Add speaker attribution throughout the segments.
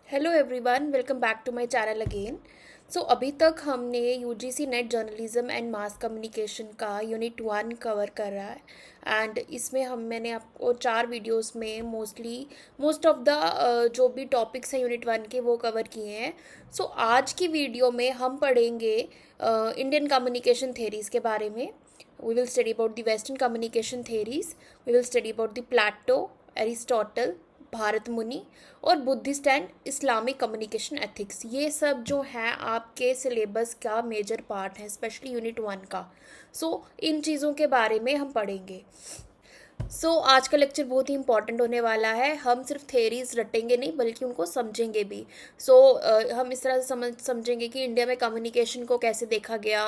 Speaker 1: Hello everyone, welcome back to my channel again. So अभी तक हमने UGC NET journalism and mass communication का यूनिट 1 कवर कर रहा है। एंड इसमें मैंने आपको 4 वीडियोस में मोस्ट ऑफ द जो भी टॉपिक्स हैं यूनिट 1 के वो कवर किए हैं। सो आज की वीडियो में हम पढ़ेंगे इंडियन कम्युनिकेशन थेरीज़ के बारे में। We will study about the western communication theories, we will study about the Plato, Aristotle, Bharat Muni और Buddhist and Islamic communication ethics. ये सब जो है आपके सिलेबस का मेजर पार्ट है, स्पेशली यूनिट 1 का। इन चीज़ों के बारे में हम पढ़ेंगे। आज का लेक्चर बहुत ही इंपॉर्टेंट होने वाला है। हम सिर्फ थेरीज रटेंगे नहीं बल्कि उनको समझेंगे भी। हम इस तरह से समझेंगे कि इंडिया में कम्युनिकेशन को कैसे देखा गया,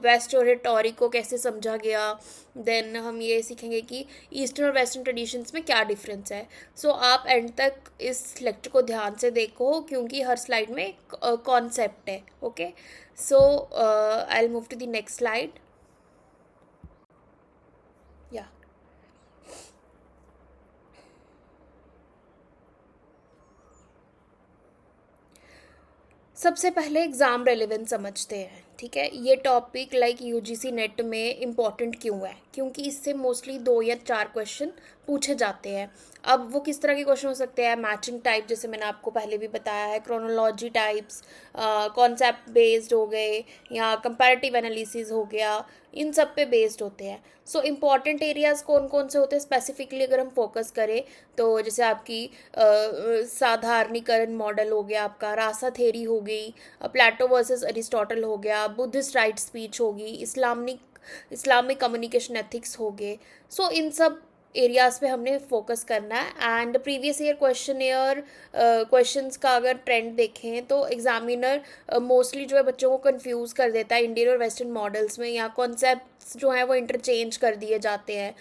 Speaker 1: वेस्ट और रिटोरिक को कैसे समझा गया। देन हम ये सीखेंगे कि ईस्टर्न और वेस्टर्न ट्रेडिशंस में क्या डिफरेंस है। आप एंड तक इस लेक्चर को ध्यान से देखो क्योंकि हर स्लाइड में कॉन्सेप्ट है। Okay, I will move to the next slide. या सबसे पहले एग्ज़ाम रेलेवेंस समझते हैं। ठीक है, ये टॉपिक लाइक यूजीसी नेट में इम्पॉर्टेंट क्यों है? क्योंकि इससे मोस्टली 2 या 4 क्वेश्चन पूछे जाते हैं। अब वो किस तरह के क्वेश्चन हो सकते हैं? मैचिंग टाइप, जैसे मैंने आपको पहले भी बताया है, क्रोनोलॉजी टाइप्स, कॉन्सेप्ट बेस्ड हो गए, या कंपैरेटिव एनालिसिस हो गया, इन सब पे बेस्ड होते हैं। इम्पॉर्टेंट एरियाज़ कौन कौन से होते हैं स्पेसिफिकली अगर हम फोकस करें तो जैसे आपकी साधारणीकरण मॉडल हो गया, आपका रासा थेरी हो गई, प्लेटो वर्सेस अरिस्टोटल हो गया, बुद्धिस्ट राइट स्पीच होगी, इस्लामिक कम्युनिकेशन एथिक्स हो गए। इन सब एरियाज़ पे हमने फोकस करना है। एंड प्रीवियस ईयर क्वेश्चंस का अगर ट्रेंड देखें तो एग्जामिनर मोस्टली जो है बच्चों को कंफ्यूज कर देता है इंडियन और वेस्टर्न मॉडल्स में, या कॉन्सेप्ट्स जो हैं वो इंटरचेंज कर दिए जाते हैं।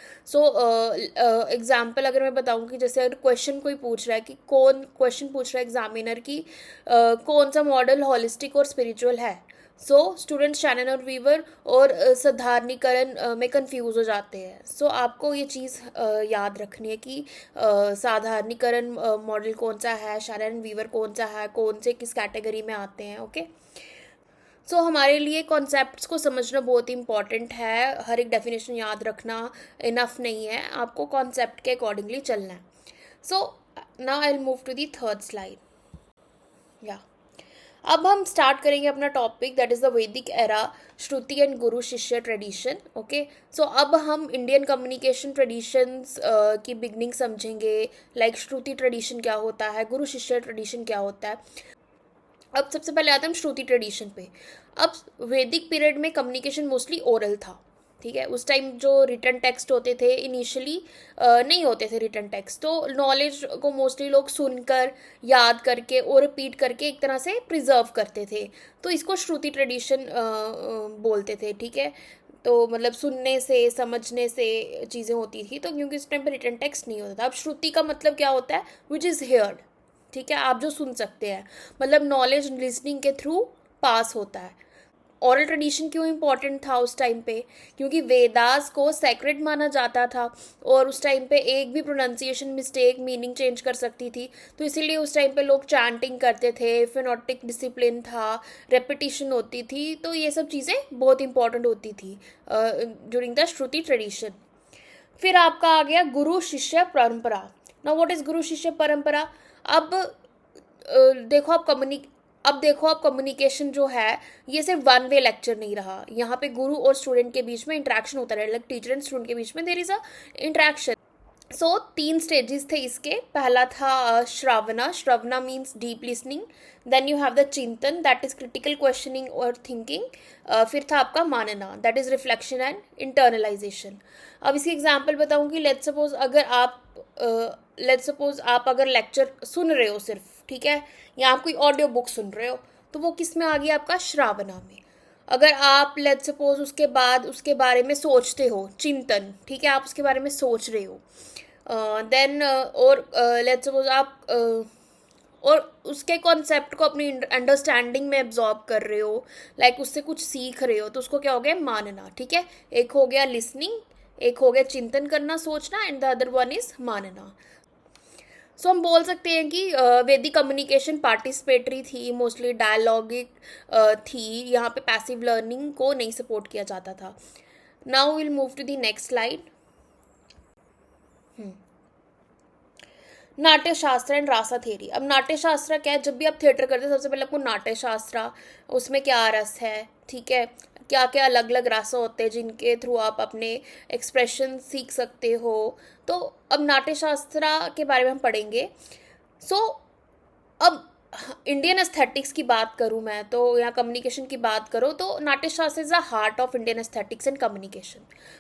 Speaker 1: एग्जाम्पल अगर मैं बताऊं कि जैसे अगर क्वेश्चन कोई पूछ रहा है कि क्वेश्चन पूछ रहा है एग्जामिनर की कौन सा मॉडल हॉलिस्टिक और स्पिरिचुअल है, स्टूडेंट्स शैनन और वीवर और साधारणीकरण में कंफ्यूज हो जाते हैं। आपको ये चीज़ याद रखनी है कि साधारणीकरण मॉडल कौन सा है, शैनन वीवर कौन सा है, कौन से किस कैटेगरी में आते हैं। ओके, हमारे लिए कॉन्सेप्ट्स को समझना बहुत ही इंपॉर्टेंट है। हर एक डेफिनेशन याद रखना इनफ नहीं है, आपको कॉन्सेप्ट के अकॉर्डिंगली चलना है। Now I will move to the third slide. या अब हम स्टार्ट करेंगे अपना topic, that is the Vedic era, Shruti and guru shishya tradition. Okay, अब हम इंडियन कम्युनिकेशन ट्रेडिशंस की बिगनिंग समझेंगे, लाइक श्रुति ट्रेडिशन क्या होता है, गुरु शिष्य ट्रेडिशन क्या होता है। अब सबसे पहले आते हैं हम श्रुति ट्रेडिशन पे। अब वैदिक पीरियड में कम्युनिकेशन मोस्टली ओरल था। ठीक है, उस टाइम जो रिटर्न टेक्स्ट होते थे इनिशियली नहीं होते थे रिटर्न टेक्स्ट, तो नॉलेज को मोस्टली लोग सुनकर, याद करके और रिपीट करके एक तरह से प्रिजर्व करते थे। तो इसको श्रुति ट्रेडिशन बोलते थे। ठीक है, तो मतलब सुनने से, समझने से चीज़ें होती थी, तो क्योंकि उस टाइम पर रिटर्न टेक्स्ट नहीं होता था। अब श्रुति का मतलब क्या होता है? Which is heard. ठीक है, आप जो सुन सकते हैं, मतलब नॉलेज लिसनिंग के थ्रू पास होता है। ओरल ट्रेडिशन क्यों इम्पॉर्टेंट था उस टाइम पे? क्योंकि वेदास को सेक्रेड माना जाता था और उस टाइम पे एक भी प्रोनाउंसिएशन मिस्टेक मीनिंग चेंज कर सकती थी। तो इसीलिए उस टाइम पे लोग चैंटिंग करते थे, फिनोटिक डिसिप्लिन था, रेपिटिशन होती थी। तो ये सब चीज़ें बहुत इंपॉर्टेंट होती थी ड्यूरिंग द श्रुति ट्रेडिशन। फिर आपका आ गया गुरु शिष्य परंपरा। नाउ व्हाट इज गुरु शिष्य परंपरा? अब देखो आप कम्युनिकेशन जो है ये सिर्फ वन वे लेक्चर नहीं रहा। यहाँ पे गुरु और स्टूडेंट के बीच में इंटरेक्शन होता रहा, लाइक टीचर एंड स्टूडेंट के बीच में there is a interaction. 3 stages थे इसके। पहला था shravana means deep listening. Then you have the chintan, that is critical questioning और थिंकिंग। फिर था आपका मानना, that is reflection and internalization. अब इसकी एग्जाम्पल बताऊंगी। लेट्स सपोज आप अगर लेक्चर सुन रहे हो सिर्फ, ठीक है, या आप कोई ऑडियो बुक सुन रहे हो, तो वो किस में आ गया? आपका श्रावना में। अगर आप लेट्स सपोज उसके बाद उसके बारे में सोचते हो, चिंतन, ठीक है, आप उसके बारे में सोच रहे हो, देन और लेट्स सपोज आप और उसके कॉन्सेप्ट को अपनी अंडरस्टैंडिंग में एब्जॉर्ब कर रहे हो, लाइक उससे कुछ सीख रहे हो, तो उसको क्या हो गया? मानना। ठीक है, एक हो गया लिसनिंग, एक हो गया चिंतन करना, सोचना, and the other one is मानना। सो हम बोल सकते हैं कि वैदिक कम्युनिकेशन पार्टिसिपेटरी थी, मोस्टली डायलॉगिक थी, यहाँ पे पैसिव लर्निंग को नहीं सपोर्ट किया जाता था. Now will move to the next slide. Natya Shastra and Rasa theory. अब नाट्य शास्त्र क्या है? जब भी आप थिएटर करते हैं सबसे पहले आपको नाट्य शास्त्र, उसमें क्या रस है, ठीक है, क्या क्या अलग अलग रासा होते हैं जिनके थ्रू आप अपने एक्सप्रेशन सीख सकते हो. तो अब नाट्य शास्त्र के बारे में हम पढ़ेंगे. सो अब इंडियन एस्थेटिक्स की बात करूँ मैं तो, या कम्युनिकेशन की बात करो तो नाट्य शास्त्र is the heart of Indian aesthetics and communication.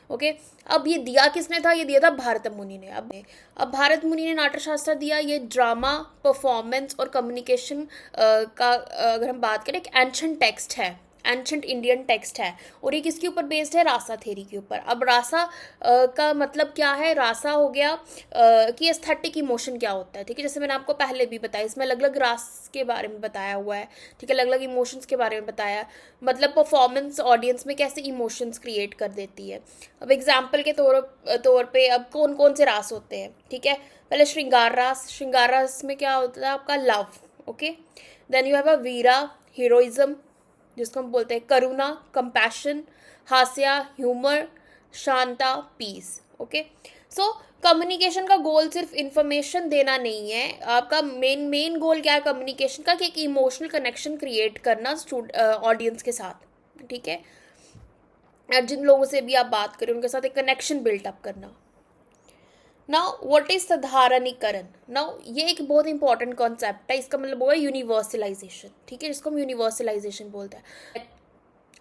Speaker 1: Okay, अब ये दिया किसने था? ये दिया था भारत मुनि ने. अब भारत मुनि ने नाट्य शास्त्र दिया. ये ड्रामा, परफॉर्मेंस और कम्युनिकेशन का अगर हम बात करें, एक एंशंट टेक्स्ट है, एंशंट इंडियन टेक्स्ट है. और ये किसके ऊपर बेस्ड है? रासा थेरी के ऊपर. अब रासा का मतलब क्या है? रासा हो गया कि एस्थेटिक इमोशन क्या होता है, ठीक है, जैसे मैंने आपको पहले भी बताया, इसमें अलग अलग रास के बारे में बताया हुआ है, ठीक है, अलग अलग इमोशंस के बारे में बताया, मतलब परफॉर्मेंस ऑडियंस में कैसे इमोशंस क्रिएट कर देती है. अब एग्जाम्पल के तौर पे अब कौन कौन से रास होते हैं, ठीक है. पहले श्रृंगार रास. श्रृंगार रास में क्या होता है? आपका love. Okay, then you have a veera, heroism, जिसको हम बोलते हैं करुणा, कंपैशन, हास्या, ह्यूमर, शांता, पीस. ओके, सो कम्युनिकेशन का गोल सिर्फ इंफॉर्मेशन देना नहीं है. आपका मेन गोल क्या है कम्युनिकेशन का? कि एक इमोशनल कनेक्शन क्रिएट करना ऑडियंस के साथ, ठीक है. जिन लोगों से भी आप बात करें उनके साथ एक कनेक्शन बिल्टअप करना. Now what is sadharanikaran? Now ये एक बहुत इंपॉर्टेंट कॉन्सेप्ट है. इसका मतलब होगा यूनिवर्सलाइजेशन, ठीक है, जिसको हम यूनिवर्सलाइजेशन बोलते हैं.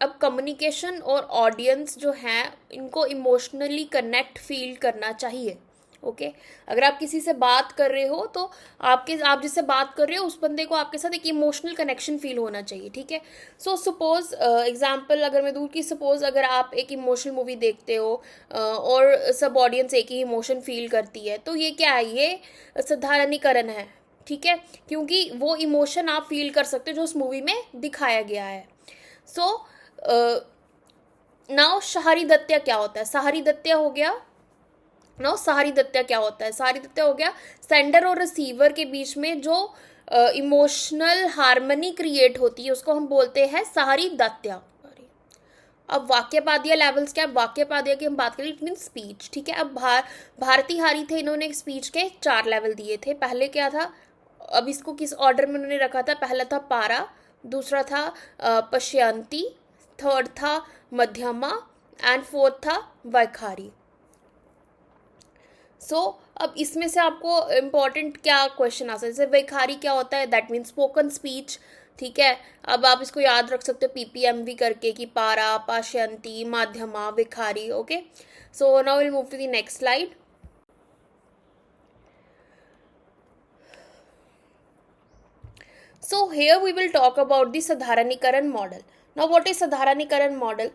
Speaker 1: अब कम्युनिकेशन और ऑडियंस जो हैं इनको इमोशनली कनेक्ट फील करना चाहिए. ओके, अगर आप किसी से बात कर रहे हो तो आप जिससे बात कर रहे हो उस बंदे को आपके साथ एक इमोशनल कनेक्शन फील होना चाहिए, ठीक है. सो सपोज एग्जांपल अगर मैं दूँ कि सपोज अगर आप एक इमोशनल मूवी देखते हो और सब ऑडियंस एक ही इमोशन फील करती है, तो ये क्या है? ये साधारणीकरण है, ठीक है, क्योंकि वो इमोशन आप फील कर सकते हो जो उस मूवी में दिखाया गया है. सो नाउ सहारी दत्या क्या होता है? सहारी दत्या हो गया. नाउ सहारी दत्या क्या होता है? सहारी दत्या हो गया सेंडर और रिसीवर के बीच में जो इमोशनल हार्मनी क्रिएट होती है उसको हम बोलते हैं सहारी दत्या. अब वाक्यपादिया लेवल्स क्या? वाक्यपादिया की हम बात करें, इट मीन स्पीच, ठीक है. अब भारती हारी थे, इन्होंने स्पीच के 4 लेवल दिए थे. पहले क्या था? अब इसको किस ऑर्डर में उन्होंने रखा था? पहला था पारा, दूसरा था पश्यंती, थर्ड था मध्यमा एंड फोर्थ था वैखारी. सो अब इसमें से आपको इम्पॉर्टेंट क्या क्वेश्चन आ सकता है? जैसे वैखारी क्या होता है? दैट मीन्स स्पोकन स्पीच, ठीक है. अब आप इसको याद रख सकते हो PPMV करके कि पारा, पाशयंती, माध्यमा, विखारी. Okay, so now will move to the next slide. So here we will talk about the sadharanikaran model. Now what is sadharanikaran model?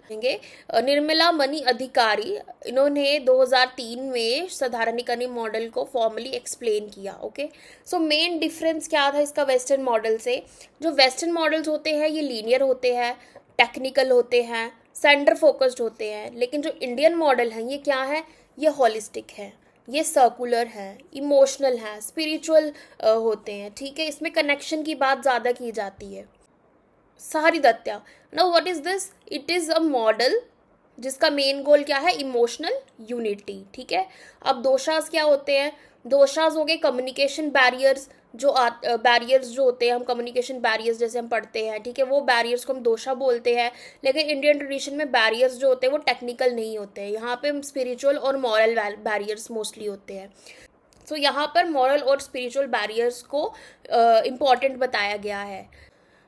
Speaker 1: Nirmala Mani Adhikari, इन्होंने 2003 में साधारणीकरण मॉडल को फॉर्मली एक्सप्लेन किया. ओके, सो मेन डिफरेंस क्या था इसका वेस्टर्न मॉडल से? जो वेस्टर्न मॉडल्स होते हैं ये लीनियर होते हैं, टेक्निकल होते हैं, सेंटर फोकस्ड होते हैं, लेकिन जो इंडियन मॉडल है ये क्या है? ये होलिस्टिक है, ये सर्कुलर है, इमोशनल है, स्पिरिचुअल होते हैं, ठीक है. इसमें कनेक्शन की बात ज़्यादा की जाती है. सहारी दत्या. Now what is this? It is a model जिसका मेन गोल क्या है? इमोशनल यूनिटी, ठीक है. अब दोषास क्या होते हैं? दोषास हो गए कम्युनिकेशन बैरियर्स. जो बैरियर्स जो होते हैं, हम कम्युनिकेशन बैरियर्स जैसे हम पढ़ते हैं, ठीक है, वो बैरियर्स को हम दोषा बोलते हैं. लेकिन इंडियन ट्रेडिशन में बैरियर्स जो होते हैं वो टेक्निकल नहीं होते हैं. यहाँ पे स्पिरिचुअल और मॉरल बैरियर्स मोस्टली होते हैं. सो यहाँ पर मॉरल और स्पिरिचुअल बैरियर्स को इम्पॉर्टेंट बताया गया है.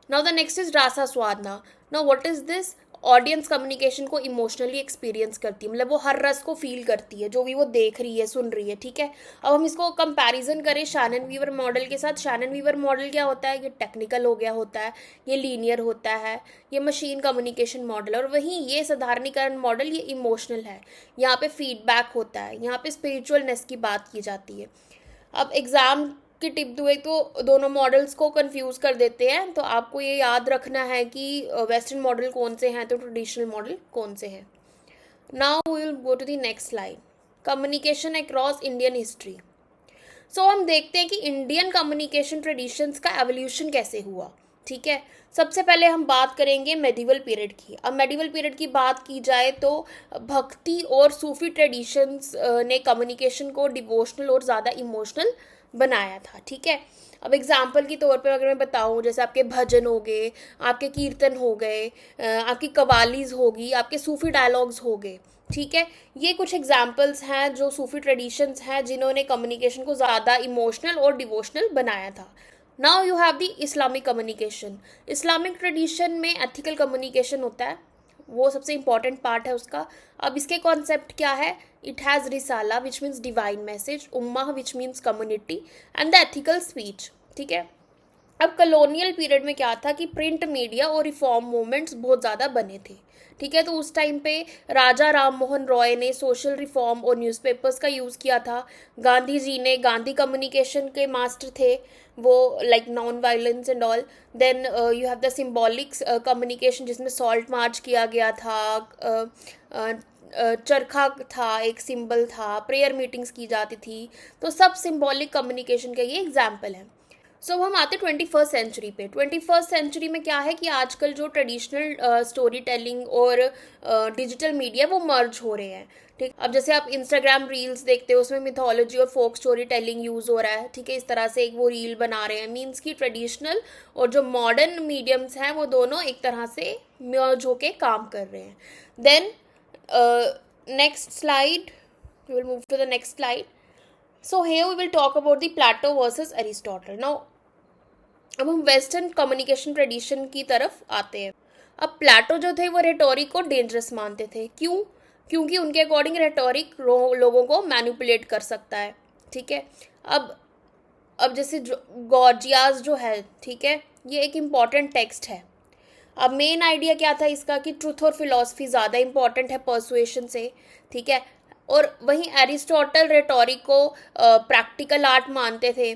Speaker 1: Now the next is rasa swadana. Now what is this? Audience communication को इमोशनली एक्सपीरियंस करती है, मतलब वो हर रस को फील करती है जो भी वो देख रही है, सुन रही है, ठीक है. अब हम इसको कंपैरिजन करें शैनन वीवर मॉडल के साथ. शैनन वीवर मॉडल क्या होता है? ये टेक्निकल हो गया होता है, ये लीनियर होता है, ये मशीन कम्युनिकेशन मॉडल. और वहीं ये साधारणीकरण मॉडल ये इमोशनल है, यहाँ पे फीडबैक होता है, यहाँ पे स्पिरिचुअलनेस की बात की जाती है. अब एग्जाम की टिप दुए तो दोनों मॉडल्स को कंफ्यूज कर देते हैं, तो आपको ये याद रखना है कि वेस्टर्न मॉडल कौन से हैं तो ट्रेडिशनल मॉडल कौन से हैं. Now we will go to the next slide. Communication across Indian history. So हम देखते हैं कि इंडियन कम्युनिकेशन ट्रेडिशंस का एवोल्यूशन कैसे हुआ, ठीक है। सबसे पहले हम बात करेंगे मेडिवल पीरियड की। अब मेडिवल पीरियड की बात की जाए तो भक्ति और सूफी ट्रेडिशंस ने कम्युनिकेशन को डिवोशनल और ज़्यादा इमोशनल बनाया था, ठीक है। अब एग्जाम्पल के तौर पर अगर मैं बताऊं, जैसे आपके भजन हो गए, आपके कीर्तन हो गए, आपकी कवालीज होगी, आपके सूफी डायलॉग्स हो गए, ठीक है। ये कुछ एग्जाम्पल्स हैं जो सूफी ट्रेडिशंस हैं जिन्होंने कम्युनिकेशन को ज़्यादा इमोशनल और डिवोशनल बनाया था। Now you have the Islamic communication. Islamic tradition में एथिकल कम्युनिकेशन होता है, वो सबसे इंपॉर्टेंट पार्ट है उसका। अब इसके कॉन्सेप्ट क्या है? It has risala which means divine message, umma which means community, and the ethical speech, ठीक है। अब कॉलोनियल पीरियड में क्या था कि प्रिंट मीडिया और रिफॉर्म मूवमेंट्स बहुत ज़्यादा बने थे, ठीक है। तो उस टाइम पे राजा राम मोहन रॉय ने सोशल रिफॉर्म और न्यूज़पेपर्स का यूज़ किया था। गांधी जी ने, गांधी कम्युनिकेशन के मास्टर थे वो, like non violence and all. Then you have the symbolic communication जिसमें सॉल्ट मार्च किया गया था, चरखा था, एक सिंबल था, प्रेयर मीटिंग्स की जाती थी। तो सब सिंबॉलिक कम्युनिकेशन के ये एग्जाम्पल हैं। सो हम आते 21st सेंचुरी पे। 21st सेंचुरी में क्या है कि आजकल जो ट्रेडिशनल स्टोरी टेलिंग और डिजिटल मीडिया वो मर्ज हो रहे हैं, ठीक। अब जैसे आप इंस्टाग्राम रील्स देखते हो, उसमें मिथोलॉजी और फोक स्टोरी टेलिंग यूज़ हो रहा है, ठीक है। इस तरह से एक वो रील बना रहे हैं, मीन्स की ट्रेडिशनल और जो मॉडर्न मीडियम्स हैं वो दोनों एक तरह से मर्ज होके काम कर रहे हैं। Then next slide, we will move to the next slide. So here we will talk about the Plato versus Aristotle. Now अब हम वेस्टर्न कम्युनिकेशन ट्रेडिशन की तरफ आते हैं। अब प्लेटो जो थे वो रेटोरिक को डेंजरस मानते थे। क्यों? क्योंकि उनके अकॉर्डिंग रेटोरिक लोगों को मैनिपुलेट कर सकता है, ठीक है। अब जैसे गॉर्जियास जो है, ठीक है, ये एक इम्पॉर्टेंट टेक्स्ट है। अब मेन आइडिया क्या था इसका कि ट्रुथ और फिलॉसफी ज़्यादा इंपॉर्टेंट है पर्सुएशन से, ठीक है। और वहीं एरिस्टोटल रेटोरिक को प्रैक्टिकल आर्ट मानते थे।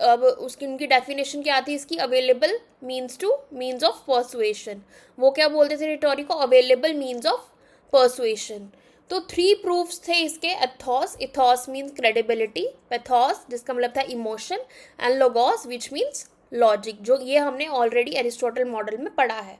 Speaker 1: अब उसकी उनकी डेफिनेशन क्या थी इसकी? Available means two means of persuasion. वो क्या बोलते थे रेटोरिक को? Available means of persuasion. तो 3 प्रूफ्स थे इसके। एथॉस, इथॉस मीन्स क्रेडिबिलिटी, पैथॉस जिसका मतलब था emotion, and logos which means logic, जो ये हमने ऑलरेडी एरिस्टोटल मॉडल में पढ़ा है।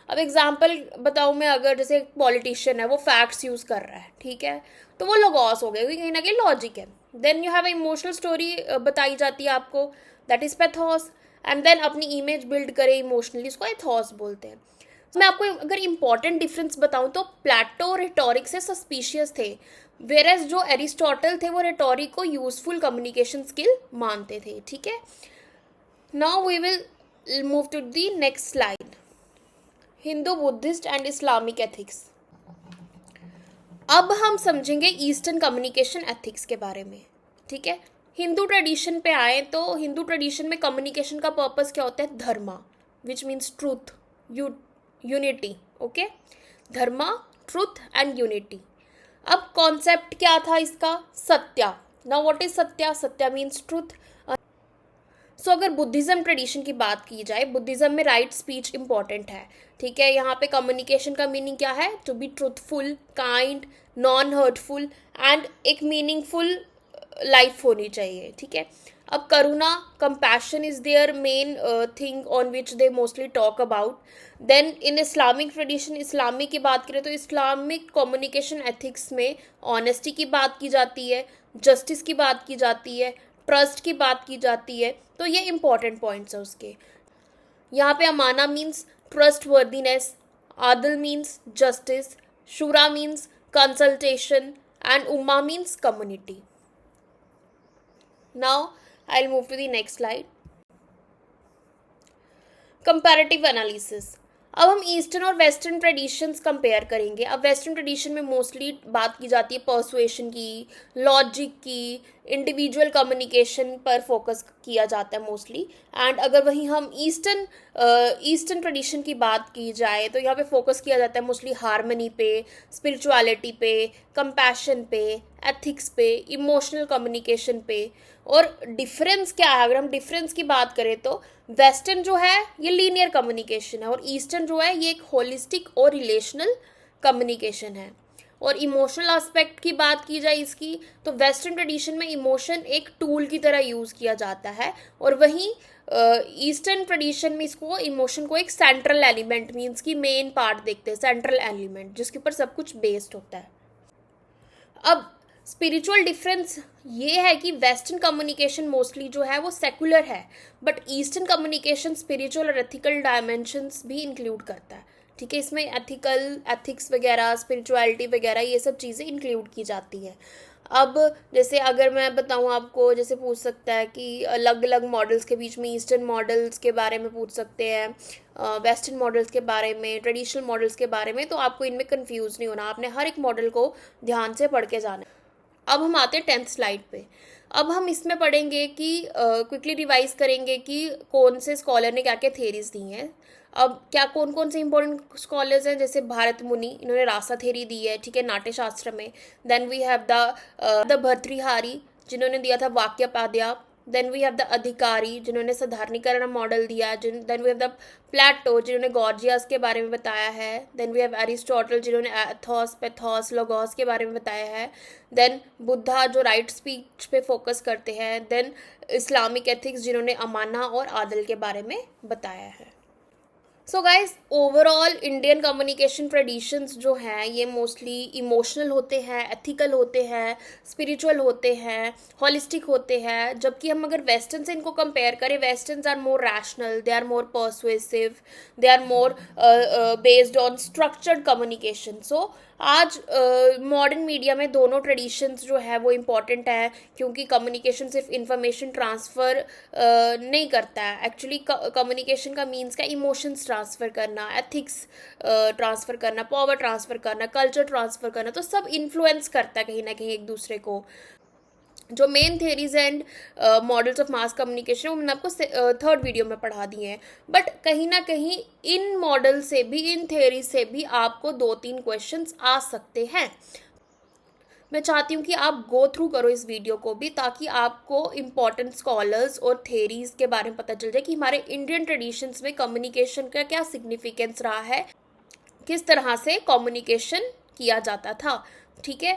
Speaker 1: अब एग्जाम्पल बताऊँ मैं, अगर जैसे एक पॉलिटिशियन है वो फैक्ट्स यूज़ कर रहा है, ठीक है, तो वो लोगोस हो गए क्योंकि कहीं ना कहीं लॉजिक है। Then you have emotional story बताई जाती है आपको, that is pathos, and then अपनी इमेज बिल्ड करे इमोशनली, उसको एथॉस बोलते हैं। मैं आपको अगर इंपॉर्टेंट डिफरेंस बताऊं तो प्लेटो रेटोरिक से सस्पिशियस थे, वेरएज जो एरिस्टोटल थे वो रेटोरिक को यूजफुल कम्युनिकेशन स्किल मानते थे, ठीक है। Now we will move to the next slide, Hindu, Buddhist and Islamic ethics. अब हम समझेंगे ईस्टर्न कम्युनिकेशन एथिक्स के बारे में, ठीक है। हिंदू ट्रेडिशन पे आए तो हिंदू ट्रेडिशन में कम्युनिकेशन का पर्पस क्या होता है? Dharma, which means truth, unity, okay. Dharma, truth and unity. अब कॉन्सेप्ट क्या था इसका? Satya. Now what is satya? Satya means truth. So अगर बुद्धिज़्म ट्रेडिशन की बात की जाए, बुद्धिज़्म में राइट स्पीच इंपॉर्टेंट है, ठीक है। यहाँ पे कम्युनिकेशन का मीनिंग क्या है? To be truthful, kind, non hurtful and एक मीनिंगफुल लाइफ होनी चाहिए, ठीक है। अब karuna, compassion is their main thing on which they mostly talk about. Then in Islamic tradition, Islamic की बात करें तो इस्लामिक कम्युनिकेशन एथिक्स में ऑनेस्टी की बात की जाती है, जस्टिस की बात की जाती है, ट्रस्ट की बात की जाती है। तो ये इंपॉर्टेंट पॉइंट्स है उसके। यहाँ पे amana means trust worthiness, adal means justice, shura means consultation and umma means community. Now I will move to the next slide, comparative analysis. अब हम ईस्टर्न और वेस्टर्न ट्रेडिशंस कंपेयर करेंगे। अब वेस्टर्न ट्रेडिशन में मोस्टली बात की जाती है पर्सुएशन की, लॉजिक की, इंडिविजुअल कम्युनिकेशन पर फोकस किया जाता है मोस्टली। एंड अगर वहीं हम ईस्टर्न ट्रेडिशन की बात की जाए तो यहाँ पे फोकस किया जाता है मोस्टली हार्मनी पे, स्पिरिचुअलिटी पे, कंपैशन पे, एथिक्स पे, इमोशनल कम्युनिकेशन पे। और डिफरेंस क्या है? अगर हम डिफरेंस की बात करें तो वेस्टर्न जो है ये लीनियर कम्युनिकेशन है और ईस्टर्न जो है ये एक होलिस्टिक और रिलेशनल कम्युनिकेशन है। और इमोशनल एस्पेक्ट की बात की जाए इसकी, तो वेस्टर्न ट्रेडिशन में इमोशन एक टूल की तरह यूज़ किया जाता है, और वहीं ईस्टर्न ट्रेडिशन में इसको इमोशन को एक सेंट्रल एलिमेंट मीन्स की मेन पार्ट देखते हैं, सेंट्रल एलिमेंट जिसके ऊपर सब कुछ बेस्ड होता है। अब स्पिरिचुअल डिफरेंस ये है कि वेस्टर्न कम्युनिकेशन मोस्टली जो है वो सेकुलर है, बट ईस्टर्न कम्युनिकेशन स्पिरिचुअल और एथिकल डायमेंशंस भी इंक्लूड करता है। ठीक है, इसमें एथिक्स वगैरह, स्पिरिचुअलिटी वगैरह ये सब चीज़ें इंक्लूड की जाती हैं। अब जैसे अगर मैं बताऊं आपको, जैसे पूछ सकता है कि अलग अलग मॉडल्स के बीच में ईस्टर्न मॉडल्स के बारे में पूछ सकते हैं, वेस्टर्न मॉडल्स के बारे में, ट्रेडिशनल मॉडल्स के बारे में, तो आपको इनमें कंफ्यूज नहीं होना, आपने हर एक मॉडल को ध्यान से पढ़ के जाना है। अब हम आते हैं 10th स्लाइड पे। अब हम इसमें पढ़ेंगे कि क्विकली रिवाइज करेंगे कि कौन से स्कॉलर ने क्या क्या थेरीज दी हैं। अब क्या कौन कौन से इंपॉर्टेंट स्कॉलर्स हैं, जैसे भारत मुनि, इन्होंने रासा थेरी दी है, ठीक है, नाट्य शास्त्र में। Then we have the Bhartrihari जिन्होंने दिया था वाक्यपाद्या। देन वी हैव द अधिकारी जिन्होंने साधारणीकरण मॉडल दिया। देन वी हैव द प्लेटो जिन्होंने गॉर्जियस के बारे में बताया है। देन वी हैव एरिस्टोटल जिन्होंने एथोस, पैथोस, लोगोस के बारे में बताया है। देन बुद्धा जो राइट स्पीच पे फोकस करते हैं। देन इस्लामिक एथिक्स जिन्होंने अमाना और आदल के बारे में बताया है। So guys, overall Indian communication traditions जो हैं ये मोस्टली इमोशनल होते हैं, एथिकल होते हैं, स्पिरिचुअल होते हैं, हॉलिस्टिक होते हैं। जबकि हम अगर वेस्टर्न से इनको कंपेयर करें, westerns are more rational, they are more persuasive, they are more based on structured communication. So आज मॉडर्न मीडिया में दोनों ट्रेडिशंस जो है वो इम्पॉर्टेंट है, क्योंकि कम्युनिकेशन सिर्फ इंफॉर्मेशन ट्रांसफ़र नहीं करता है। एक्चुअली कम्युनिकेशन का मीन्स का इमोशंस ट्रांसफ़र करना, एथिक्स ट्रांसफ़र करना, पावर ट्रांसफ़र करना, कल्चर ट्रांसफ़र करना, तो सब इन्फ्लुएंस करता है कहीं ना कहीं एक दूसरे को। जो main theories and models of mass communication वो मैंने आपको 3rd वीडियो में पढ़ा दिए हैं, बट कहीं ना कहीं इन मॉडल से भी, इन थेरी से भी आपको 2-3 क्वेश्चंस आ सकते हैं। मैं चाहती हूँ कि आप गो थ्रू करो इस वीडियो को भी, ताकि आपको इम्पॉर्टेंट स्कॉलर्स और थेरीज के बारे में पता चल जाए कि हमारे इंडियन ट्रेडिशंस में कम्युनिकेशन का क्या सिग्निफिकेंस रहा है, किस तरह से कम्युनिकेशन किया जाता था। ठीक है,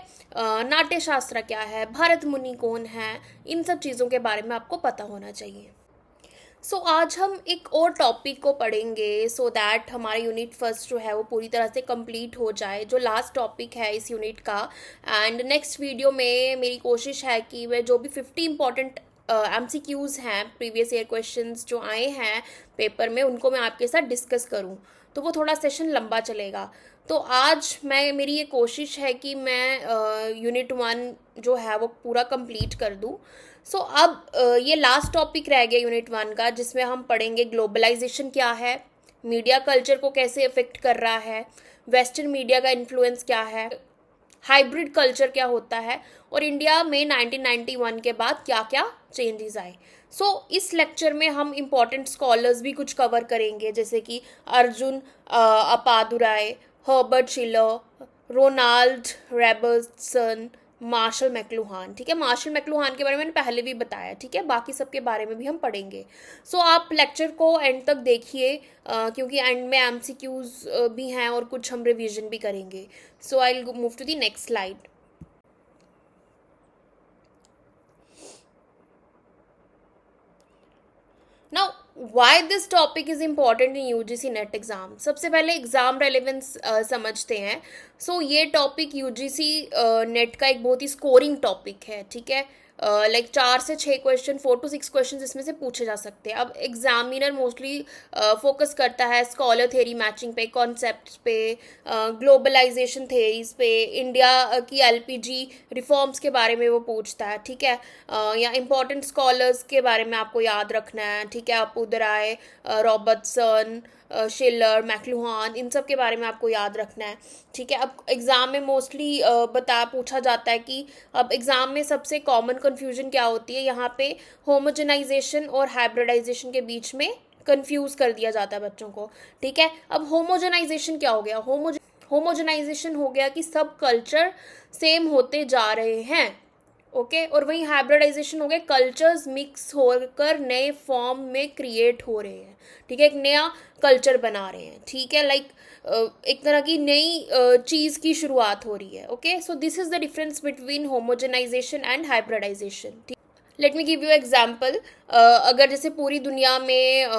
Speaker 1: नाट्य शास्त्र क्या है, भारत मुनि कौन है, इन सब चीज़ों के बारे में आपको पता होना चाहिए। सो आज हम एक और टॉपिक को पढ़ेंगे, सो दैट हमारा यूनिट 1 जो है वो पूरी तरह से कंप्लीट हो जाए, जो लास्ट टॉपिक है इस यूनिट का। एंड नेक्स्ट वीडियो में मेरी कोशिश है कि मैं जो भी 50 इंपॉर्टेंट MCQs हैं, प्रीवियस ईयर क्वेश्चंस जो आए हैं पेपर में, उनको मैं आपके साथ डिस्कस करूं, तो वो थोड़ा सेशन लंबा चलेगा। तो आज मेरी ये कोशिश है कि मैं यूनिट 1 जो है वो पूरा कंप्लीट कर दूं। सो अब ये लास्ट टॉपिक रह गया यूनिट 1 का, जिसमें हम पढ़ेंगे ग्लोबलाइजेशन क्या है, मीडिया कल्चर को कैसे अफेक्ट कर रहा है, वेस्टर्न मीडिया का इन्फ्लुएंस क्या है, हाइब्रिड कल्चर क्या होता है, और इंडिया में 1991 के बाद क्या क्या चेंजेस आए। सो इस लेक्चर में हम इम्पॉर्टेंट स्कॉलर्स भी कुछ कवर करेंगे, जैसे कि Arjun अपादुराय, Herbert शिलर, Ronald Robertson, martial मैक्लुहान। ठीक है, मार्शल मैक्लुहान के बारे में मैंने पहले भी बताया। ठीक है, बाकी सबके बारे में भी हम पढ़ेंगे। सो आप लेक्चर को एंड तक देखिए, क्योंकि एंड में MCQs भी हैं और कुछ हम रिवीजन भी करेंगे। So I will move to the next slide. Now why this topic is important in UGC net exam. सबसे पहले एग्ज़ाम रेलिवेंस समझते हैं। सो ये टॉपिक UGC नेट का एक बहुत ही स्कोरिंग टॉपिक है। ठीक है, लाइक 4 से 6 क्वेश्चन, 4 to 6 क्वेश्चन इसमें से पूछे जा सकते हैं। अब एग्जामिनर मोस्टली फोकस करता है स्कॉलर थेरी मैचिंग पे, कॉन्सेप्ट पे, ग्लोबलाइजेशन थेरीज पे, इंडिया की LPG रिफॉर्म्स के बारे में वो पूछता है। ठीक है, या इम्पॉर्टेंट स्कॉलर्स के बारे में आपको याद रखना है। ठीक है, अपादुराय, रॉबर्टसन, शिलर, मैक्लुहान, इन सब के बारे में आपको याद रखना है। ठीक है, अब एग्ज़ाम में मोस्टली पूछा जाता है कि अब एग्ज़ाम में सबसे कॉमन कन्फ्यूजन क्या होती है, यहाँ पे होमोजेनाइजेशन और हाइब्रिडाइजेशन के बीच में कंफ्यूज कर दिया जाता है बच्चों को। ठीक है, अब होमोजेनाइजेशन क्या हो गया, होमोजेनाइजेशन हो गया कि सब कल्चर सेम होते जा रहे हैं। ओके और वहीं हाइब्रिडाइजेशन हो गया, कल्चर्स मिक्स होकर नए फॉर्म में क्रिएट हो रहे हैं, ठीक है, एक नया कल्चर बना रहे हैं, ठीक है, लाइक एक तरह की नई चीज़ की शुरुआत हो रही है। Okay so this is the difference between homogenization and hybridization. Let me give you example. अगर जैसे पूरी दुनिया में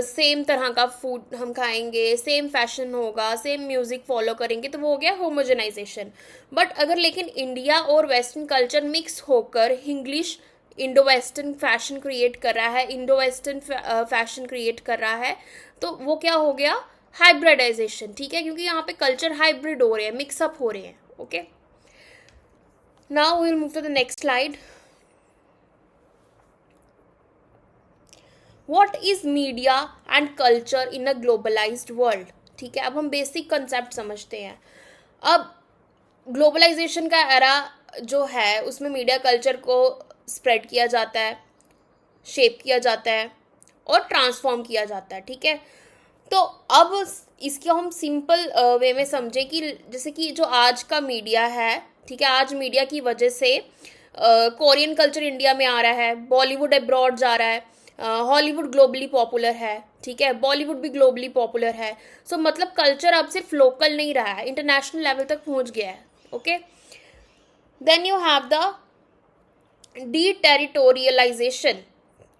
Speaker 1: सेम तरह का फूड हम खाएंगे, सेम फैशन होगा, सेम म्यूज़िक फॉलो करेंगे, तो वो हो गया होमोजेनाइजेशन। बट अगर लेकिन इंडिया और वेस्टर्न कल्चर मिक्स होकर English Indo western fashion create कर रहा है, इंडो वेस्टर्न फैशन क्रिएट कर रहा है, तो वो क्या हो गया, हाइब्रिडाइजेशन, ठीक है, क्योंकि यहाँ पे कल्चर हाइब्रिड हो रहे हैं, मिक्सअप हो रहे हैं। Okay now we will move to the next slide. What is media and culture in a globalized world, ठीक है, अब हम बेसिक कंसेप्ट समझते हैं। अब ग्लोबलाइजेशन का एरा जो है उसमें मीडिया कल्चर को स्प्रेड किया जाता है, शेप किया जाता है और ट्रांसफॉर्म किया जाता है, ठीक है। तो अब इसको हम सिंपल वे में समझें कि जैसे कि जो आज का मीडिया है, ठीक है, आज मीडिया की वजह से कोरियन कल्चर इंडिया में आ रहा है, बॉलीवुड अब्रॉड जा रहा है, हॉलीवुड ग्लोबली पॉपुलर है, ठीक है, बॉलीवुड भी ग्लोबली पॉपुलर है। सो मतलब कल्चर अब सिर्फ लोकल नहीं रहा है, इंटरनेशनल लेवल तक पहुंच गया है। Okay then you have the deterritorialization.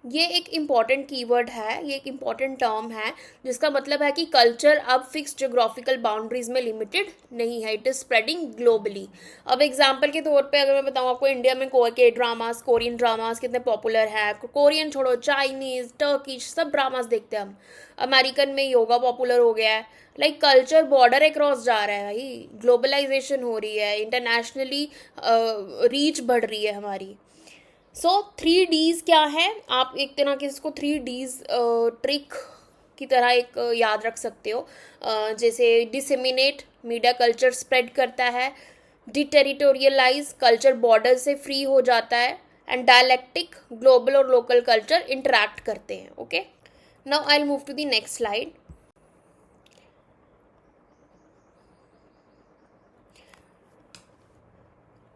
Speaker 1: ये एक इम्पॉर्टेंट कीवर्ड है, ये एक इम्पॉर्टेंट टर्म है, जिसका मतलब है कि कल्चर अब फिक्स जोग्राफिकल बाउंड्रीज में लिमिटेड नहीं है, इट इज स्प्रेडिंग ग्लोबली। अब एग्जांपल के तौर पे अगर मैं बताऊँ आपको, इंडिया में के ड्रामास, कोरियन ड्रामास कितने पॉपुलर हैं, कोरियन छोड़ो, चाइनीज, टर्किश, सब ड्रामास देखते हैं हम। अमेरिकन में योगा पॉपुलर हो गया है, लाइक कल्चर बॉर्डर अक्रॉस जा रहा है भाई, ग्लोबलाइजेशन हो रही है, इंटरनेशनली रीच बढ़ रही है हमारी। सो 3Ds क्या है, आप एक तरह के इसको 3Ds ट्रिक की तरह एक याद रख सकते हो। जैसे डिसेमिनेट, मीडिया कल्चर स्प्रेड करता है, डिटेरिटोरियलाइज, कल्चर बॉर्डर से फ्री हो जाता है, एंड डायलेक्टिक, ग्लोबल और लोकल कल्चर इंटरैक्ट करते हैं। Okay now I will move to the next slide.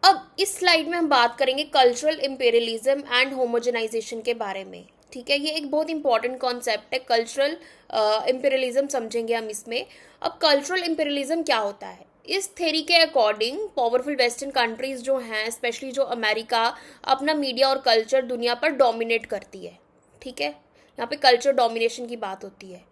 Speaker 1: अब इस स्लाइड में हम बात करेंगे कल्चरल इम्पेरियलिज्म एंड होमोजेनाइजेशन के बारे में, ठीक है, ये एक बहुत इंपॉर्टेंट कॉन्सेप्ट है, कल्चरल इम्पेरियलिज्म समझेंगे हम इसमें। अब कल्चरल इम्पेरियलिज्म क्या होता है, इस थ्योरी के अकॉर्डिंग पावरफुल वेस्टर्न कंट्रीज जो हैं, स्पेशली जो अमेरिका, अपना मीडिया और कल्चर दुनिया पर डोमिनेट करती है, ठीक है, यहाँ पे कल्चर डोमिनेशन की बात होती है।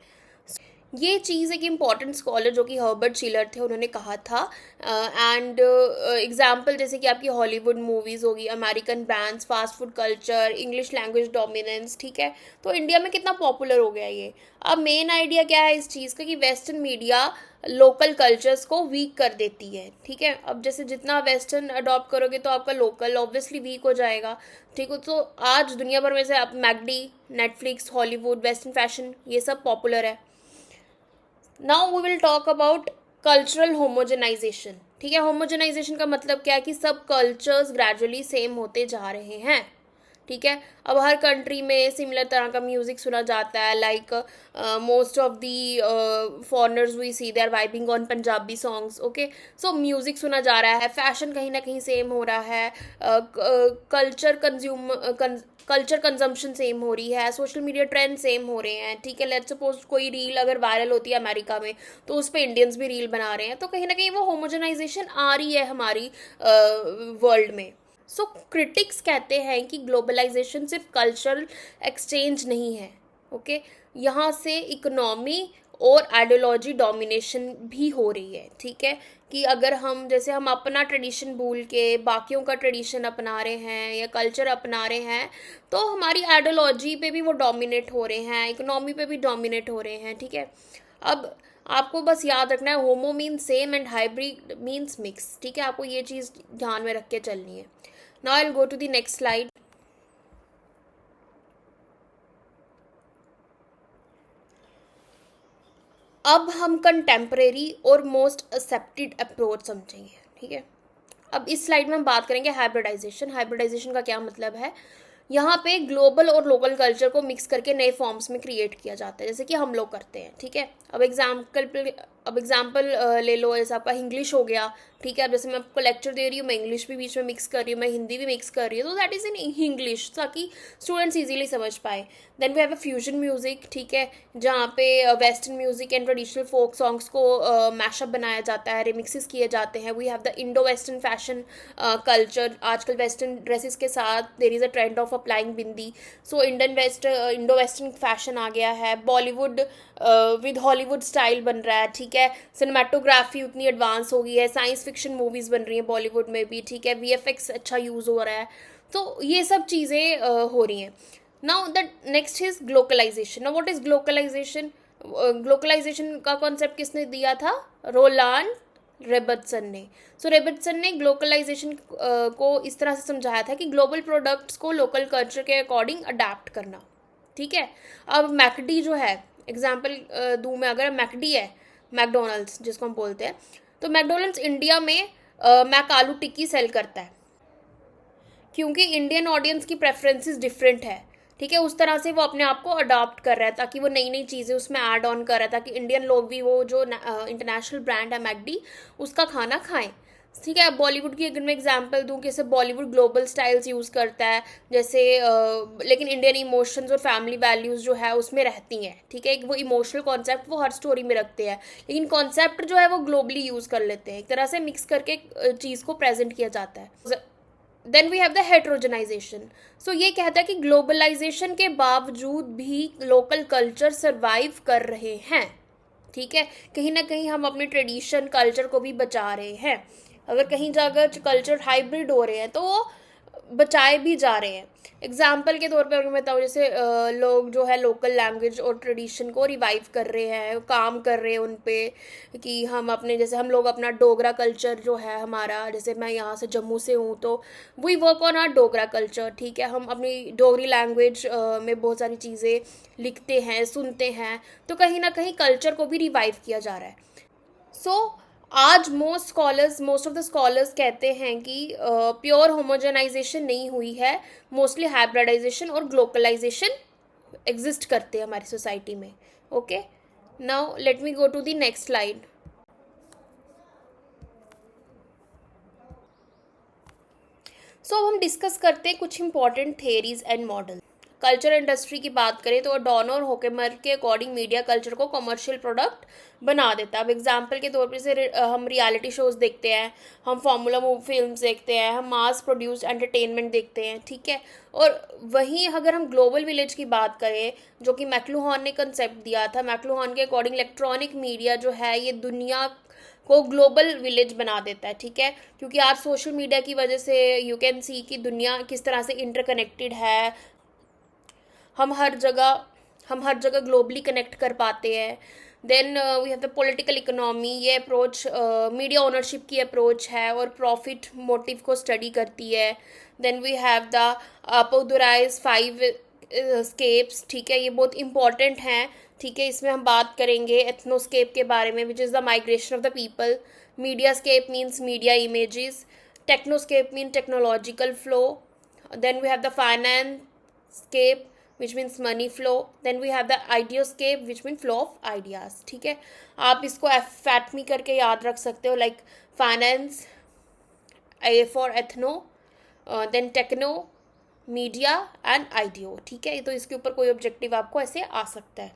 Speaker 1: ये चीज़ एक इम्पॉर्टेंट स्कॉलर जो कि हर्बर्ट शिलर थे, उन्होंने कहा था। एंड एग्जाम्पल जैसे कि आपकी हॉलीवुड मूवीज़ होगी, American brands, fast food culture, English language dominance, ठीक है, तो इंडिया में कितना पॉपुलर हो गया ये। अब मेन आइडिया क्या है इस चीज़ का कि वेस्टर्न मीडिया लोकल कल्चर्स को वीक कर देती है, ठीक है। अब जैसे जितना वेस्टर्न अडॉप्ट करोगे तो आपका लोकल ऑब्वियसली वीक हो जाएगा, ठीक है। तो आज दुनिया भर में से आप McD, Netflix, Hollywood, western fashion, ये सब पॉपुलर है। Now we will talk about cultural homogenization, ठीक है। होमोजेनाइजेशन का मतलब क्या है कि सब कल्चर्स ग्रेजुअली सेम होते जा रहे हैं, ठीक है। अब हर कंट्री में सिमिलर तरह का म्यूजिक सुना जाता है, like most of the foreigners we see they are vibing on Punjabi songs. Okay so music सुना जा रहा है, फैशन कहीं ना कहीं सेम हो रहा है, कल्चर कंजम्पशन सेम हो रही है, सोशल मीडिया ट्रेंड सेम हो रहे हैं, ठीक है। लेट्स सपोज कोई रील अगर वायरल होती है अमेरिका में, तो उस पर इंडियंस भी रील बना रहे हैं, तो कहीं ना कहीं वो होमोजेनाइजेशन आ रही है हमारी वर्ल्ड में। सो क्रिटिक्स कहते हैं कि ग्लोबलाइजेशन सिर्फ कल्चरल एक्सचेंज नहीं है, ओके, यहाँ से इकोनॉमी और आइडियोलॉजी डोमिनेशन भी हो रही है, ठीक है। कि अगर हम जैसे हम अपना ट्रेडिशन भूल के बाकियों का ट्रेडिशन अपना रहे हैं या कल्चर अपना रहे हैं, तो हमारी आइडियोलॉजी पे भी वो डोमिनेट हो रहे हैं, इकोनॉमी पे भी डोमिनेट हो रहे हैं, ठीक है। अब आपको बस याद रखना है, होमो means same and hybrid means mix, ठीक है, आपको ये चीज़ ध्यान में रख के चलनी है। Now I will go to the next slide. अब हम कंटेम्प्रेरी और मोस्ट एक्सेप्टेड अप्रोच समझेंगे, ठीक है। अब इस स्लाइड में हम बात करेंगे हाइब्रिडाइजेशन। हाइब्रिडाइजेशन का क्या मतलब है, यहाँ पे ग्लोबल और लोकल कल्चर को मिक्स करके नए फॉर्म्स में क्रिएट किया जाता है, जैसे कि हम लोग करते हैं, ठीक है। अब अब एग्जाम्पल ले लो, जैसे आपका इंग्लिश हो गया, ठीक है। अब जैसे मैं आपको लेक्चर दे रही हूँ, मैं इंग्लिश भी बीच में मिक्स कर रही हूँ, मैं हिंदी भी मिक्स कर रही हूँ, तो दैट इज़ इन इंग्लिश, ताकि स्टूडेंट्स इजीली समझ पाए। Then we have a fusion music, ठीक है, जहाँ पे western music and traditional folk songs को मैशअप बनाया जाता है, रिमिक्सेस किए जाते हैं। We have the Indo western fashion culture. आजकल वेस्टर्न ड्रेसेस के साथ there is a trend of applying bindi, so Indo western fashion आ गया है। बॉलीवुड विद हॉलीवुड स्टाइल बन रहा है, ठीक है। सिनेमाटोग्राफी उतनी एडवांस हो गई है, साइंस फिक्शन मूवीज़ बन रही हैं बॉलीवुड में भी, ठीक है। वीएफएक्स अच्छा यूज़ हो रहा है, तो ये सब चीज़ें हो रही हैं। Now the next is glocalization. Now what is glocalization? Glocalization का कॉन्सेप्ट किसने दिया था? रोलांड रेबर्टसन ने। सो रेबर्टसन ने ग्लोकलाइजेशन को इस तरह से समझाया था कि ग्लोबल प्रोडक्ट्स को लोकल कल्चर के अकॉर्डिंग अडेप्ट करना, ठीक है। अब मैकडी जो है, एग्जाम्पल दूँ मैं, अगर मैकडी है, मैकडोनल्ड्स जिसको हम बोलते हैं, तो मैकडोनल्ड्स इंडिया में मैक आलू टिक्की सेल करता है, क्योंकि इंडियन ऑडियंस की प्रेफरेंसेस डिफरेंट है, ठीक है। उस तरह से वो अपने आप को अडॉप्ट कर रहा है, ताकि वो नई नई चीज़ें उसमें ऐड ऑन कर रहा है, ताकि इंडियन लोग भी वो जो इंटरनेशनल ब्रांड है मैकडी, उसका खाना खाएं, ठीक है। बॉलीवुड की अगर मैं एग्जांपल दूं, कि बॉलीवुड ग्लोबल स्टाइल्स यूज़ करता है, जैसे लेकिन इंडियन इमोशंस और फैमिली वैल्यूज़ जो है उसमें रहती हैं, ठीक है। वो इमोशनल कॉन्सेप्ट वो हर स्टोरी में रखते हैं, लेकिन कॉन्सेप्ट जो है वो ग्लोबली यूज़ कर लेते हैं, एक तरह से मिक्स करके चीज़ को प्रेजेंट किया जाता है। Then we have the heterogenization. So ये कहता है कि ग्लोबलाइजेशन के बावजूद भी लोकल कल्चर सर्वाइव कर रहे हैं, ठीक है। कहीं ना कहीं हम अपने ट्रेडिशन कल्चर को भी बचा रहे हैं। अगर कहीं जाकर कल्चर हाइब्रिड हो रहे हैं तो वो बचाए भी जा रहे हैं। एग्जाम्पल के तौर पे अगर मैं बताऊँ, जैसे लोग जो है लोकल लैंग्वेज और ट्रेडिशन को रिवाइव कर रहे हैं, काम कर रहे हैं उन पे, कि हम अपने, जैसे हम लोग अपना डोगरा कल्चर जो है हमारा, जैसे मैं यहाँ से जम्मू से हूँ, तो we work on our Dogra culture, ठीक है। हम अपनी डोगरी लैंग्वेज में बहुत सारी चीज़ें लिखते हैं, सुनते हैं, तो कहीं ना कहीं कल्चर को भी रिवाइव किया जा रहा है। सो आज मोस्ट ऑफ द स्कॉलर्स कहते हैं कि प्योर होमोजेनाइजेशन नहीं हुई है, मोस्टली हाइब्रिडाइजेशन और ग्लोबलाइजेशन एग्जिस्ट करते हैं हमारी सोसाइटी में। Okay, now let me go to the next slide. So हम डिस्कस करते हैं कुछ important theories and model. Culture industry की बात करें तो डॉनर होकेमर के अकॉर्डिंग मीडिया कल्चर को कमर्शियल प्रोडक्ट बना देता है। अब एग्जांपल के तौर पर से हम रियलिटी शोज देखते हैं, हम फार्मूला मूवी फिल्म्स देखते हैं, हम मास प्रोड्यूस्ड एंटरटेनमेंट देखते हैं, ठीक है। और वहीं अगर हम ग्लोबल विलेज की बात करें, जो कि मैक्लूहॉन ने कंसेप्ट दिया था, मैक्लूहॉन के अकॉर्डिंग इलेक्ट्रॉनिक मीडिया जो है ये दुनिया को ग्लोबल विलेज बना देता है, ठीक है। क्योंकि आज सोशल मीडिया की वजह से यू कैन सी कि दुनिया किस तरह से इंटरकनेक्टेड है, हम हर जगह ग्लोबली कनेक्ट कर पाते हैं। Then we have the political economy. ये अप्रोच मीडिया ओनरशिप की अप्रोच है और प्रॉफिट मोटिव को स्टडी करती है। Then we have the Appadurai's 5 scapes, ठीक है। ये बहुत इंपॉर्टेंट हैं, ठीक है। इसमें हम बात करेंगे एथनोस्केप के बारे में, which is the migration of the people. Media scape means media images. Technoscape mean technological flow. Then we have the finance-scape, which means money flow. Then we have the ideoscape, which means flow of ideas, ठीक है। आप इसको फैटमी करके याद रख सकते हो, like finance, A for ethno, then techno, media and ideo, ठीक है। तो इसके ऊपर कोई ऑब्जेक्टिव आपको ऐसे आ सकता है।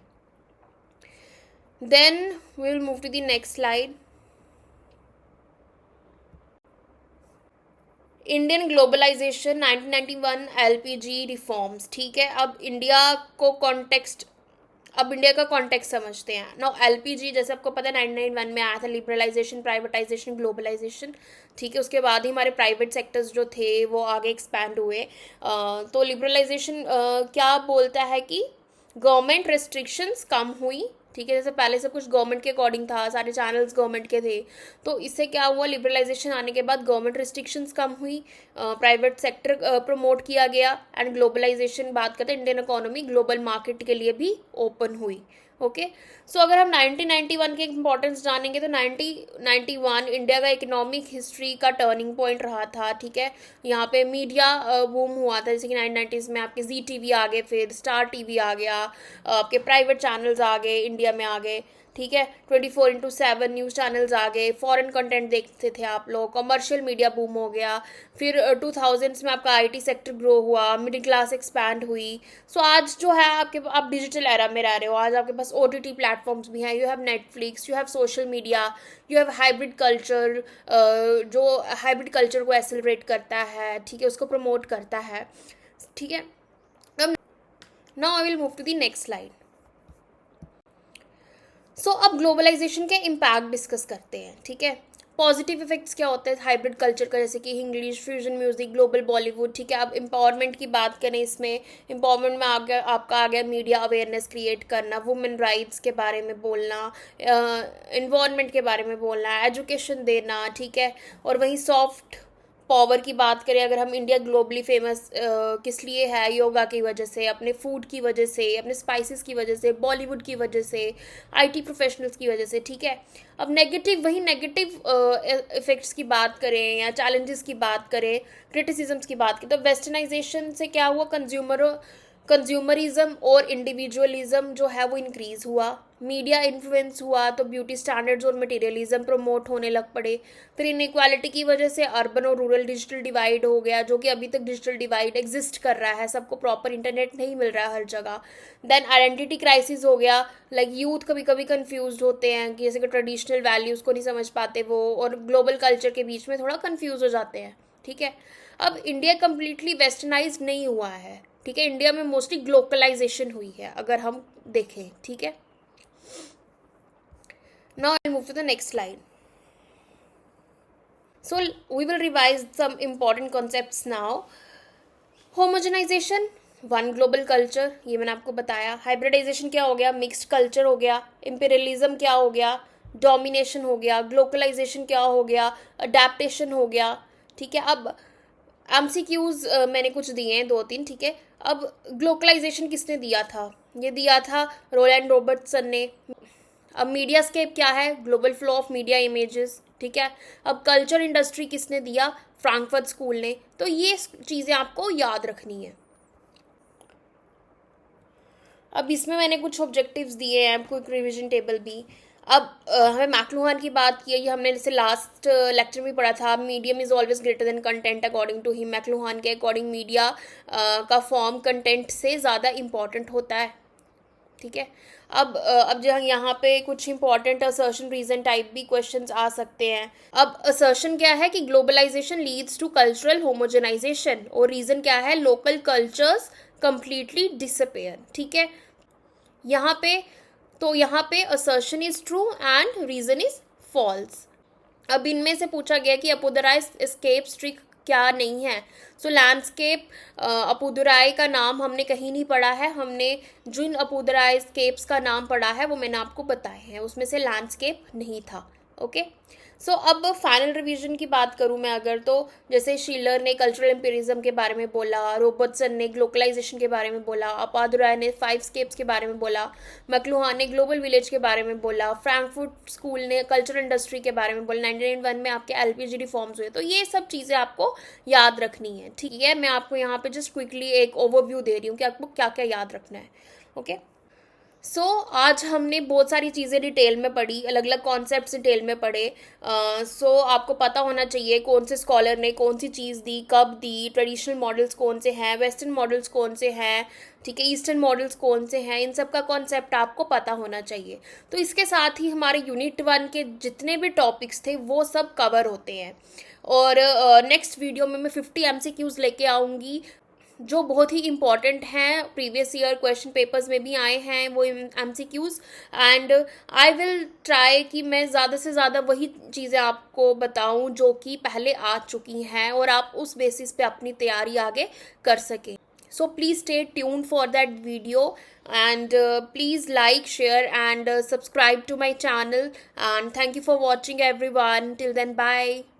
Speaker 1: Then we will move to the next slide. Indian globalization 1991 LPG reforms, ठीक है। अब इंडिया का कॉन्टेक्स्ट समझते हैं। नाउ एलपीजी, जैसे आपको पता है 1991 में आया था, लिबरलाइजेशन, प्राइवेटाइजेशन, ग्लोबलाइजेशन, ठीक है। उसके बाद ही हमारे प्राइवेट सेक्टर्स जो थे वो आगे एक्सपैंड हुए। तो लिबरलाइजेशन क्या बोलता है कि गवर्नमेंट रेस्ट्रिक्शंस कम हुई, ठीक है। जैसे पहले सब कुछ गवर्नमेंट के अकॉर्डिंग था, सारे चैनल्स गवर्नमेंट के थे, तो इससे क्या हुआ, लिबरलाइजेशन आने के बाद गवर्नमेंट रिस्ट्रिक्शंस कम हुई, प्राइवेट सेक्टर प्रमोट किया गया, एंड ग्लोबलाइजेशन बात करते हैं, इंडियन इकोनॉमी ग्लोबल मार्केट के लिए भी ओपन हुई। ओके, सो अगर हम 1991 के इंपॉर्टेंस जानेंगे तो 1991 इंडिया का इकोनॉमिक हिस्ट्री का टर्निंग पॉइंट रहा था, ठीक है। यहाँ पे मीडिया बूम हुआ था, जैसे कि 1990s में आपके जी टीवी आ गए, फिर स्टार टीवी आ गया, आपके प्राइवेट चैनल्स आ गए, इंडिया में आ गए, ठीक है, 24/7 न्यूज़ चैनल्स आ गए, फॉरेन कंटेंट देखते थे आप लोग, कमर्शियल मीडिया बूम हो गया, फिर 2000s में आपका आईटी सेक्टर ग्रो हुआ, मिडिल क्लास एक्सपैंड हुई। सो आज जो है आप डिजिटल एरा में रह रहे हो, आज आपके पास ओटीटी प्लेटफॉर्म्स भी हैं, you have Netflix, you have social media, you have hybrid culture, जो हाइब्रिड कल्चर को एक्सेलरेट करता है, ठीक है, उसको प्रमोट करता है, ठीक है। अब now I will move to the next slide. So अब ग्लोबलाइजेशन के इम्पैक्ट डिस्कस करते हैं, ठीक है। पॉजिटिव इफेक्ट्स क्या होते हैं हाइब्रिड कल्चर का, जैसे कि English, fusion music, global Bollywood, ठीक है। अब एम्पावरमेंट की बात करें, इसमें एम्पावरमेंट में आपका आ गया मीडिया अवेयरनेस क्रिएट करना, वुमेन राइट्स के बारे में बोलना, इन्वायरमेंट के बारे में बोलना, एजुकेशन देना, ठीक है। और वहीं सॉफ्ट पावर की बात करें, अगर हम इंडिया ग्लोबली फेमस किस लिए है, योगा की वजह से, अपने फूड की वजह से, अपने स्पाइसेस की वजह से, बॉलीवुड की वजह से, आईटी प्रोफेशनल्स की वजह से, ठीक है। अब नेगेटिव इफेक्ट्स की बात करें या चैलेंजेस की बात करें, क्रिटिसिजम्स की बात करें, तो वेस्टर्नाइजेशन से क्या हुआ, कंज्यूमरिज्म और इंडिविजुअलिज्म जो है वो इंक्रीज़ हुआ, मीडिया इन्फ्लुएंस हुआ, तो ब्यूटी स्टैंडर्ड्स और मटेरियलिज्म प्रमोट होने लग पड़े। फिर इनइक्वालिटी की वजह से अर्बन और रूरल डिजिटल डिवाइड हो गया, जो कि अभी तक डिजिटल डिवाइड एग्जिस्ट कर रहा है, सबको प्रॉपर इंटरनेट नहीं मिल रहा है हर जगह। देन आइडेंटिटी क्राइसिस हो गया, लाइक यूथ कभी कभी कन्फ्यूज होते हैं कि जैसे कि ट्रेडिशनल वैल्यूज़ को नहीं समझ पाते वो, और ग्लोबल कल्चर के बीच में थोड़ा कन्फ्यूज हो जाते हैं, ठीक है। अब इंडिया कम्प्लीटली वेस्टर्नाइज नहीं हुआ है, ठीक है, इंडिया में मोस्टली ग्लोबलाइजेशन हुई है अगर हम देखें, ठीक है। Now I'll move to the next slide. So we will revise some important concepts now. Homogenization, one global culture, ये मैंने आपको बताया। हाइब्रिडाइजेशन क्या हो गया, मिक्स्ड कल्चर हो गया। इम्पीरियलिज्म क्या हो गया, डोमिनेशन हो गया। ग्लोबलाइजेशन क्या हो गया, अडेप्टेशन हो गया, ठीक है। अब एमसीक्यूज मैंने कुछ दिए हैं 2-3, ठीक है। अब ग्लोबलाइजेशन किसने दिया था, ये दिया था रोलैंड रॉबर्टसन ने। अब मीडिया स्केप क्या है, global flow of media images, ठीक है। अब कल्चर इंडस्ट्री किसने दिया, फ्रैंकफर्ट स्कूल ने। तो ये चीज़ें आपको याद रखनी है। अब इसमें मैंने कुछ ऑब्जेक्टिव्स दिए हैं, क्विक रिवीजन टेबल भी। अब हमें मैक्लूहान की बात की है, ये हमने जैसे लास्ट लेक्चर में पढ़ा था, medium is always greater than content according to him. McLuhan के अकॉर्डिंग मीडिया का फॉर्म कंटेंट से ज़्यादा इम्पॉर्टेंट होता है, ठीक है। अब जो यहाँ पे कुछ इंपॉर्टेंट असर्शन रीजन टाइप भी क्वेश्चंस आ सकते हैं। अब असर्शन क्या है कि globalization leads to cultural homogenization, और रीजन क्या है, लोकल कल्चर्स कंप्लीटली डिसअपेयर, ठीक है। यहाँ पे assertion is true and reason is false. अब इनमें से पूछा गया कि अपोदराय एस्केप स्ट्रिक क्या नहीं है। सो लैंडस्केप, अपुदुराई का नाम हमने कहीं नहीं पढ़ा है, हमने जिन अपुदराई स्केप्स का नाम पढ़ा है वो मैंने आपको बताए हैं, उसमें से लैंडस्केप नहीं था, ओके। सो अब फाइनल रिवीजन की बात करूँ मैं अगर, तो जैसे शीलर ने कल्चरल एम्पिरिज्म के बारे में बोला, रॉबर्टसन ने ग्लोबलाइजेशन के बारे में बोला, अपादुराय ने 5 स्केप्स के बारे में बोला, मैक्लूहान ने ग्लोबल विलेज के बारे में बोला, फ्रैंकफर्ट स्कूल ने कल्चरल इंडस्ट्री के बारे में बोला, 1991 में आपके एलपीजी रिफॉर्म्स हुए। तो ये सब चीज़ें आपको याद रखनी है, ठीक है। मैं आपको यहाँ पे जस्ट क्विकली एक ओवरव्यू दे रही हूँ कि आपको क्या क्या याद रखना है, ओके। आज हमने बहुत सारी चीज़ें डिटेल में पढ़ी, अलग अलग कॉन्सेप्ट्स डिटेल में पढ़े। आपको पता होना चाहिए कौन से स्कॉलर ने कौन सी चीज़ दी, कब दी, ट्रेडिशनल मॉडल्स कौन से हैं, वेस्टर्न मॉडल्स कौन से हैं, ठीक है, ईस्टर्न मॉडल्स कौन से हैं, इन सब का कॉन्सेप्ट आपको पता होना चाहिए। तो इसके साथ ही हमारे यूनिट 1 के जितने भी टॉपिक्स थे वो सब कवर होते हैं। और नेक्स्ट वीडियो में मैं 50 MCQs लेके आऊँगी जो बहुत ही इम्पॉर्टेंट हैं, प्रीवियस ईयर क्वेश्चन पेपर्स में भी आए हैं वो MCQs। And I will try कि मैं ज़्यादा से ज़्यादा वही चीज़ें आपको बताऊं जो कि पहले आ चुकी हैं, और आप उस बेसिस पे अपनी तैयारी आगे कर सकें। So please stay tuned for that video, and please like, share and subscribe to my channel, and thank you for watching everyone. Till then, bye.